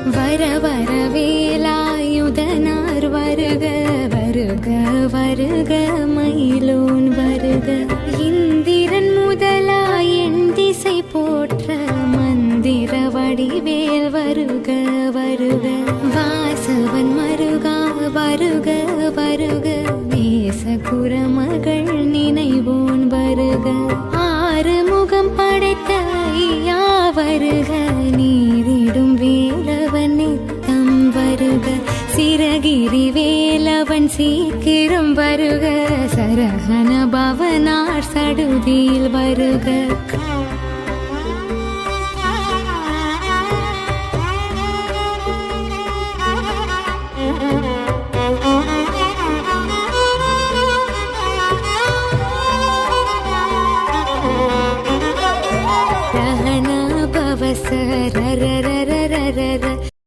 வர வர வேலாயுதனார் வருக வருக வருக மயிலோன் வருக. இந்திரன் முதலாய் என் திசை போற்ற மந்திர வடிவேல் வருக வருக. வாசவன் மருகா வருக வருக நேசகுரமகள் நினைவோன் வருக. ஆறு முகம் படைத்த ஐயா வருக நீரிடும் வேலவன் நித்தம் வருக. சிறகிரி வேலவன் சீக்கிரம் வருக சரஹன பவனார் சடுதியில் வருக. சரர